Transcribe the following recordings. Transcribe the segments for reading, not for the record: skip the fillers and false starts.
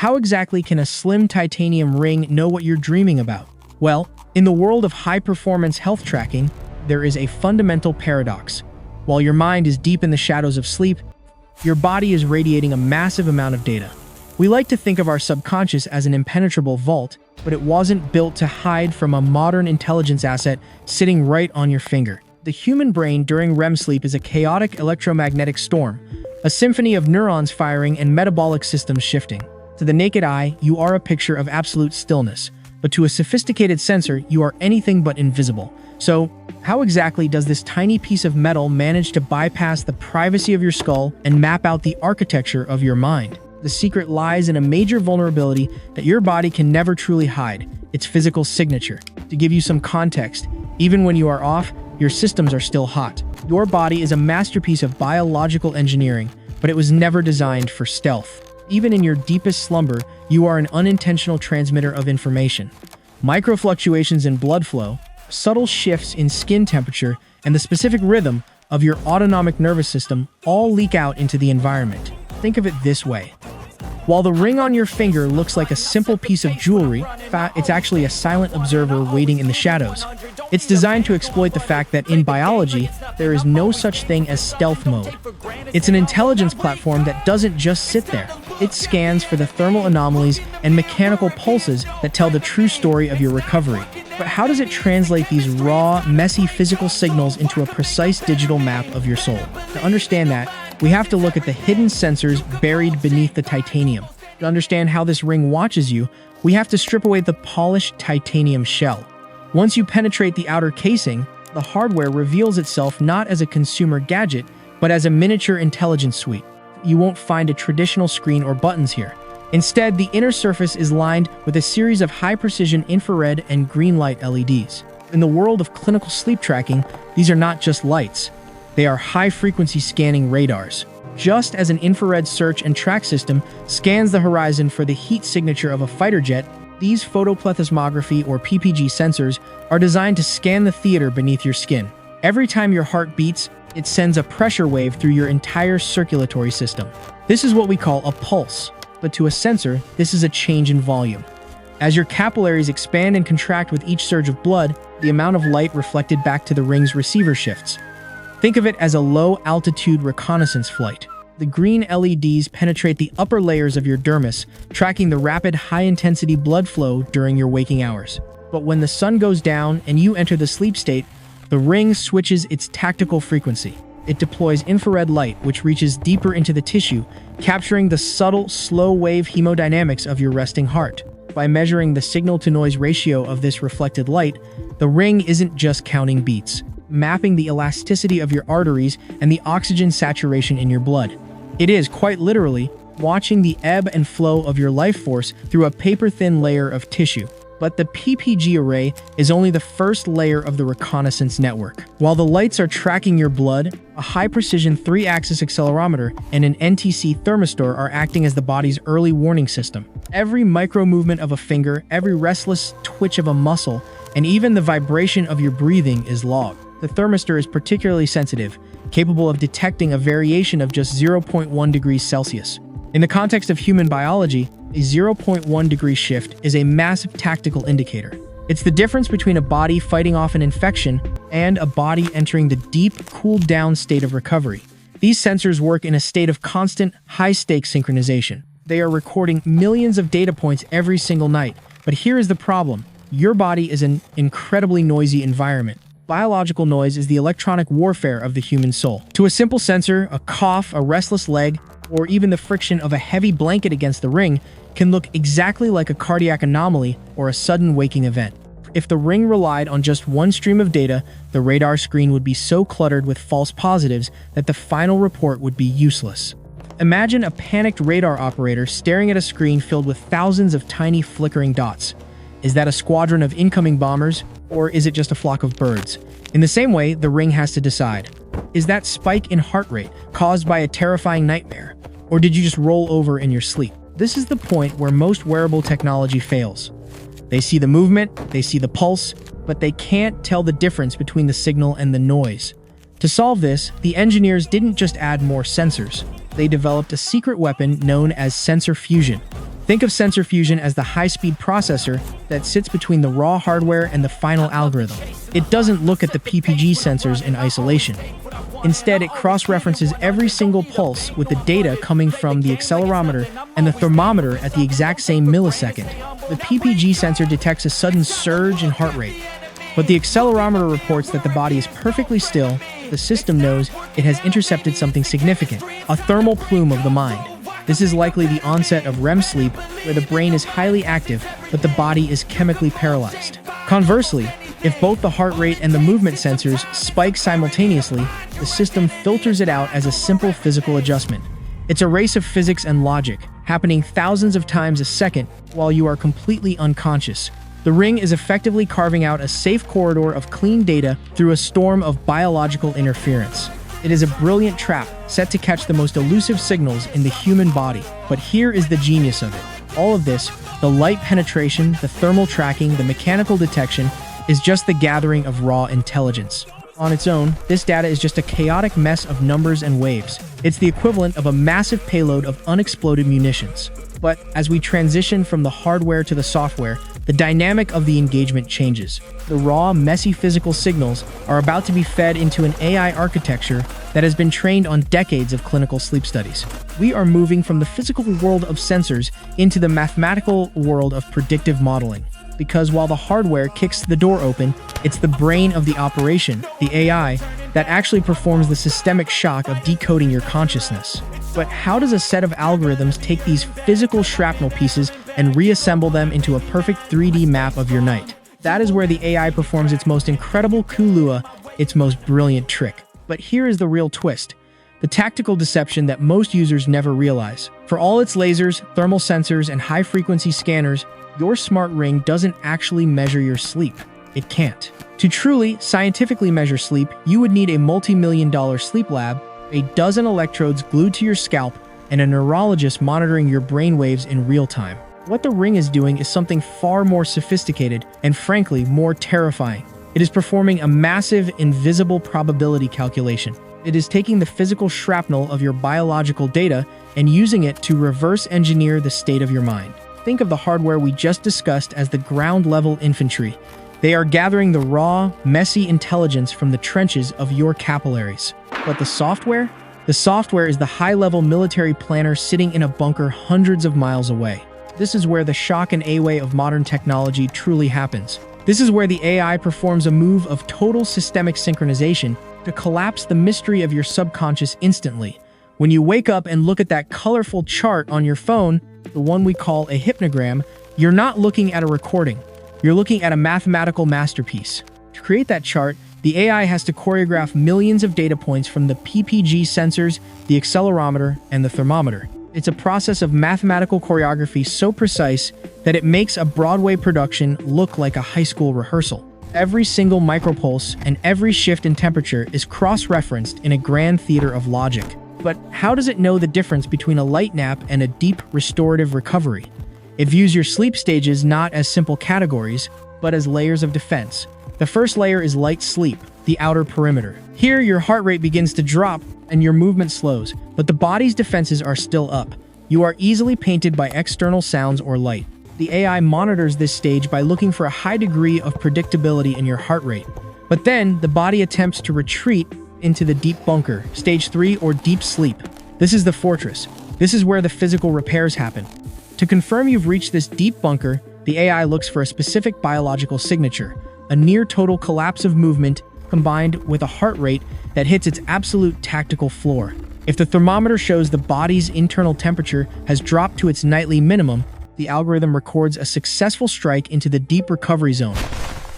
how exactly can a slim titanium ring know what you're dreaming about? Well, in the world of high-performance health tracking, there is a fundamental paradox. While your mind is deep in the shadows of sleep, your body is radiating a massive amount of data. We like to think of our subconscious as an impenetrable vault, but it wasn't built to hide from a modern intelligence asset sitting right on your finger. The human brain during REM sleep is a chaotic electromagnetic storm, a symphony of neurons firing and metabolic systems shifting. To the naked eye, you are a picture of absolute stillness, but to a sophisticated sensor, you are anything but invisible. So, how exactly does this tiny piece of metal manage to bypass the privacy of your skull and map out the architecture of your mind? The secret lies in a major vulnerability that your body can never truly hide, its physical signature. To give you some context, even when you are off, your systems are still hot. Your body is a masterpiece of biological engineering, but it was never designed for stealth. Even in your deepest slumber, you are an unintentional transmitter of information. Microfluctuations in blood flow, subtle shifts in skin temperature, and the specific rhythm of your autonomic nervous system all leak out into the environment. Think of it this way. While the ring on your finger looks like a simple piece of jewelry, it's actually a silent observer waiting in the shadows. It's designed to exploit the fact that in biology, there is no such thing as stealth mode. It's an intelligence platform that doesn't just sit there. It scans for the thermal anomalies and mechanical pulses that tell the true story of your recovery. But how does it translate these raw, messy physical signals into a precise digital map of your soul? To understand that, we have to look at the hidden sensors buried beneath the titanium. To understand how this ring watches you, we have to strip away the polished titanium shell. Once you penetrate the outer casing, the hardware reveals itself not as a consumer gadget, but as a miniature intelligence suite. You won't find a traditional screen or buttons here. Instead, the inner surface is lined with a series of high-precision infrared and green light LEDs. In the world of clinical sleep tracking, these are not just lights. They are high-frequency scanning radars. Just as an infrared search and track system scans the horizon for the heat signature of a fighter jet, these photoplethysmography or PPG sensors are designed to scan the theater beneath your skin. Every time your heart beats, it sends a pressure wave through your entire circulatory system. This is what we call a pulse, but to a sensor, this is a change in volume. As your capillaries expand and contract with each surge of blood, the amount of light reflected back to the ring's receiver shifts. Think of it as a low-altitude reconnaissance flight. The green LEDs penetrate the upper layers of your dermis, tracking the rapid, high-intensity blood flow during your waking hours. But when the sun goes down and you enter the sleep state, the ring switches its tactical frequency. It deploys infrared light, which reaches deeper into the tissue, capturing the subtle, slow-wave hemodynamics of your resting heart. By measuring the signal-to-noise ratio of this reflected light, the ring isn't just counting beats, mapping the elasticity of your arteries and the oxygen saturation in your blood. It is, quite literally, watching the ebb and flow of your life force through a paper-thin layer of tissue. But the PPG array is only the first layer of the reconnaissance network. While the lights are tracking your blood, a high-precision 3-axis accelerometer and an NTC thermistor are acting as the body's early warning system. Every micro-movement of a finger, every restless twitch of a muscle, and even the vibration of your breathing is logged. The thermistor is particularly sensitive, capable of detecting a variation of just 0.1 degrees Celsius. In the context of human biology, a 0.1 degree shift is a massive tactical indicator. It's the difference between a body fighting off an infection and a body entering the deep, cooled-down state of recovery. These sensors work in a state of constant, high-stakes synchronization. They are recording millions of data points every single night. But here is the problem. Your body is an incredibly noisy environment. Biological noise is the electronic warfare of the human soul. To a simple sensor, a cough, a restless leg, or even the friction of a heavy blanket against the ring can look exactly like a cardiac anomaly or a sudden waking event. If the ring relied on just one stream of data, the radar screen would be so cluttered with false positives that the final report would be useless. Imagine a panicked radar operator staring at a screen filled with thousands of tiny flickering dots. Is that a squadron of incoming bombers, or is it just a flock of birds? In the same way, the ring has to decide. Is that spike in heart rate caused by a terrifying nightmare, or did you just roll over in your sleep? This is the point where most wearable technology fails. They see the movement, they see the pulse, but they can't tell the difference between the signal and the noise. To solve this, the engineers didn't just add more sensors. They developed a secret weapon known as sensor fusion. Think of sensor fusion as the high-speed processor that sits between the raw hardware and the final algorithm. It doesn't look at the PPG sensors in isolation. Instead, it cross-references every single pulse with the data coming from the accelerometer and the thermometer at the exact same millisecond. The PPG sensor detects a sudden surge in heart rate, but the accelerometer reports that the body is perfectly still. The system knows it has intercepted something significant, a thermal plume of the mind. This is likely the onset of REM sleep, where the brain is highly active, but the body is chemically paralyzed. Conversely, if both the heart rate and the movement sensors spike simultaneously, the system filters it out as a simple physical adjustment. It's a race of physics and logic, happening thousands of times a second while you are completely unconscious. The Ring is effectively carving out a safe corridor of clean data through a storm of biological interference. It is a brilliant trap set to catch the most elusive signals in the human body. But here is the genius of it. All of this, the light penetration, the thermal tracking, the mechanical detection, is just the gathering of raw intelligence. On its own, this data is just a chaotic mess of numbers and waves. It's the equivalent of a massive payload of unexploded munitions. But as we transition from the hardware to the software, the dynamic of the engagement changes. The raw, messy physical signals are about to be fed into an AI architecture that has been trained on decades of clinical sleep studies. We are moving from the physical world of sensors into the mathematical world of predictive modeling. Because while the hardware kicks the door open, it's the brain of the operation, the AI, that actually performs the systemic shock of decoding your consciousness. But how does a set of algorithms take these physical shrapnel pieces and reassemble them into a perfect 3D map of your night? That is where the AI performs its most incredible kulua, its most brilliant trick. But here is the real twist. The tactical deception that most users never realize. For all its lasers, thermal sensors, and high-frequency scanners, your smart ring doesn't actually measure your sleep. It can't. To truly, scientifically measure sleep, you would need a multi-million-dollar sleep lab, a dozen electrodes glued to your scalp, and a neurologist monitoring your brainwaves in real time. What the Ring is doing is something far more sophisticated and, frankly, more terrifying. It is performing a massive, invisible probability calculation. It is taking the physical shrapnel of your biological data and using it to reverse engineer the state of your mind. Think of the hardware we just discussed as the ground-level infantry. They are gathering the raw, messy intelligence from the trenches of your capillaries. But the software? The software is the high-level military planner sitting in a bunker hundreds of miles away. This is where the shock and awe of modern technology truly happens. This is where the AI performs a move of total systemic synchronization to collapse the mystery of your subconscious instantly. When you wake up and look at that colorful chart on your phone, the one we call a hypnogram, you're not looking at a recording. You're looking at a mathematical masterpiece. To create that chart, the AI has to choreograph millions of data points from the PPG sensors, the accelerometer, and the thermometer. It's a process of mathematical choreography so precise that it makes a Broadway production look like a high school rehearsal. Every single micropulse and every shift in temperature is cross-referenced in a grand theater of logic. But how does it know the difference between a light nap and a deep, restorative recovery? It views your sleep stages not as simple categories, but as layers of defense. The first layer is light sleep, the outer perimeter. Here, your heart rate begins to drop and your movement slows, but the body's defenses are still up. You are easily painted by external sounds or light. The AI monitors this stage by looking for a high degree of predictability in your heart rate. But then, the body attempts to retreat into the deep bunker, stage 3 or deep sleep. This is the fortress. This is where the physical repairs happen. To confirm you've reached this deep bunker, the AI looks for a specific biological signature, a near-total collapse of movement combined with a heart rate that hits its absolute tactical floor. If the thermometer shows the body's internal temperature has dropped to its nightly minimum, the algorithm records a successful strike into the deep recovery zone.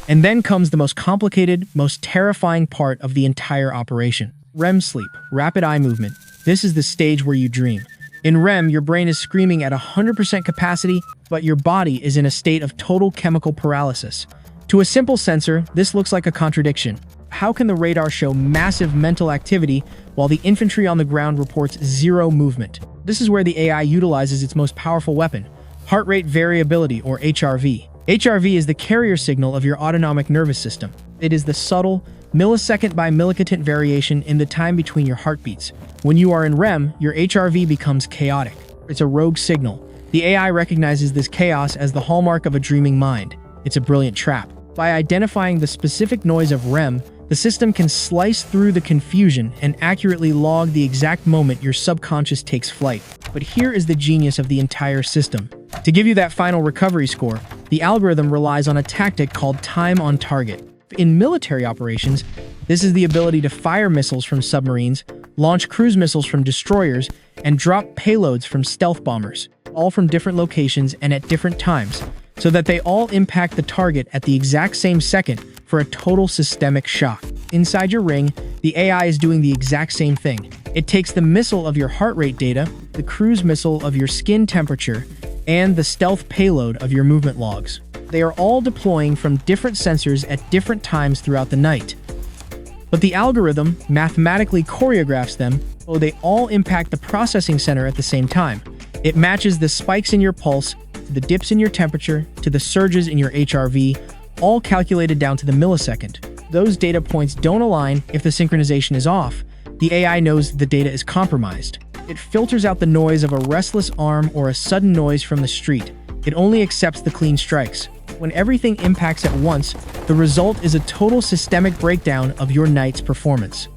And then comes the most complicated, most terrifying part of the entire operation. REM sleep, rapid eye movement. This is the stage where you dream. In REM, your brain is screaming at 100% capacity, but your body is in a state of total chemical paralysis. To a simple sensor, this looks like a contradiction. How can the radar show massive mental activity while the infantry on the ground reports zero movement? This is where the AI utilizes its most powerful weapon, heart rate variability, or HRV. HRV is the carrier signal of your autonomic nervous system. It is the subtle, millisecond by millisecond variation in the time between your heartbeats. When you are in REM, your HRV becomes chaotic. It's a rogue signal. The AI recognizes this chaos as the hallmark of a dreaming mind. It's a brilliant trap. By identifying the specific noise of REM, the system can slice through the confusion and accurately log the exact moment your subconscious takes flight. But here is the genius of the entire system. To give you that final recovery score, the algorithm relies on a tactic called time on target. In military operations, this is the ability to fire missiles from submarines, launch cruise missiles from destroyers, and drop payloads from stealth bombers, all from different locations and at different times, so that they all impact the target at the exact same second for a total systemic shock. Inside your ring, the AI is doing the exact same thing. It takes the missile of your heart rate data, the cruise missile of your skin temperature, and the stealth payload of your movement logs. They are all deploying from different sensors at different times throughout the night. But the algorithm mathematically choreographs them so they all impact the processing center at the same time. It matches the spikes in your pulse, to the dips in your temperature, to the surges in your HRV, all calculated down to the millisecond. Those data points don't align if the synchronization is off. The AI knows the data is compromised. It filters out the noise of a restless arm or a sudden noise from the street. It only accepts the clean strikes. When everything impacts at once, the result is a total systemic breakdown of your night's performance.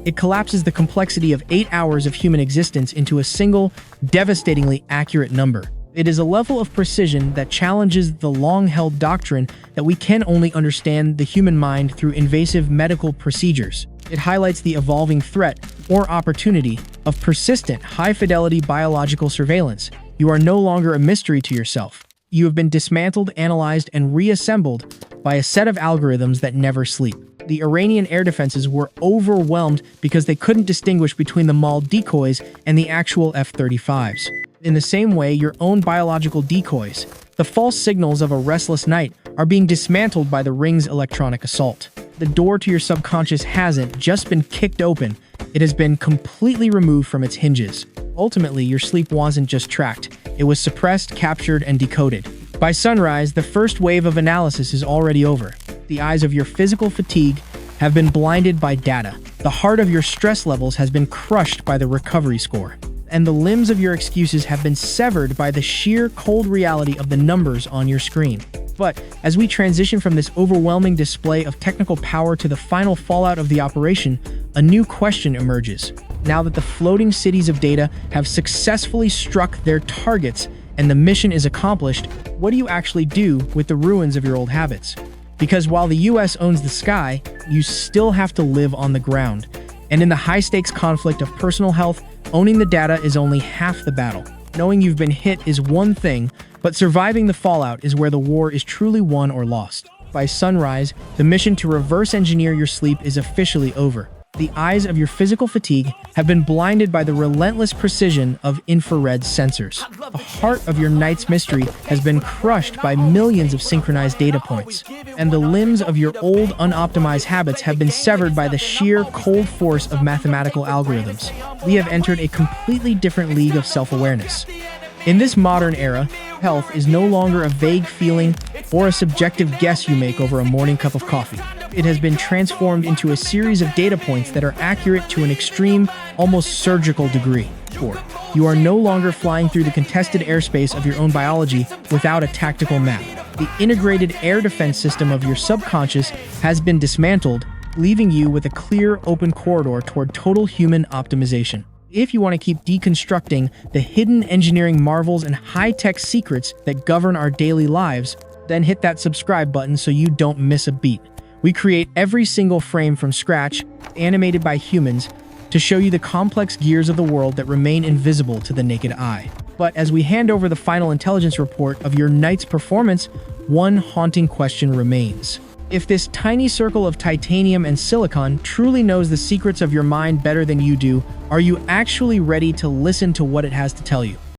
It collapses the complexity of 8 hours of human existence into a single, devastatingly accurate number. It is a level of precision that challenges the long-held doctrine that we can only understand the human mind through invasive medical procedures. It highlights the evolving threat or opportunity of persistent, high-fidelity biological surveillance. You are no longer a mystery to yourself. You have been dismantled, analyzed, and reassembled by a set of algorithms that never sleep. The Iranian air defenses were overwhelmed because they couldn't distinguish between the mauled decoys and the actual F-35s. In the same way, your own biological decoys, the false signals of a restless night, are being dismantled by the ring's electronic assault. The door to your subconscious hasn't just been kicked open, it has been completely removed from its hinges. Ultimately, your sleep wasn't just tracked, it was suppressed, captured, and decoded. By sunrise, the first wave of analysis is already over. The eyes of your physical fatigue have been blinded by data. The heart of your stress levels has been crushed by the recovery score. And the limbs of your excuses have been severed by the sheer cold reality of the numbers on your screen. But as we transition from this overwhelming display of technical power to the final fallout of the operation, a new question emerges. Now that the floating cities of data have successfully struck their targets and the mission is accomplished, what do you actually do with the ruins of your old habits? Because while the US owns the sky, you still have to live on the ground. And in the high-stakes conflict of personal health, owning the data is only half the battle. Knowing you've been hit is one thing, but surviving the fallout is where the war is truly won or lost. By sunrise, the mission to reverse engineer your sleep is officially over. The eyes of your physical fatigue have been blinded by the relentless precision of infrared sensors. The heart of your night's mystery has been crushed by millions of synchronized data points. And the limbs of your old, unoptimized habits have been severed by the sheer cold force of mathematical algorithms. We have entered a completely different league of self-awareness. In this modern era, health is no longer a vague feeling or a subjective guess you make over a morning cup of coffee. It has been transformed into a series of data points that are accurate to an extreme, almost surgical degree. 4. You are no longer flying through the contested airspace of your own biology without a tactical map. The integrated air defense system of your subconscious has been dismantled, leaving you with a clear, open corridor toward total human optimization. If you want to keep deconstructing the hidden engineering marvels and high-tech secrets that govern our daily lives, then hit that subscribe button so you don't miss a beat. We create every single frame from scratch, animated by humans, to show you the complex gears of the world that remain invisible to the naked eye. But as we hand over the final intelligence report of your night's performance, one haunting question remains. If this tiny circle of titanium and silicon truly knows the secrets of your mind better than you do, are you actually ready to listen to what it has to tell you?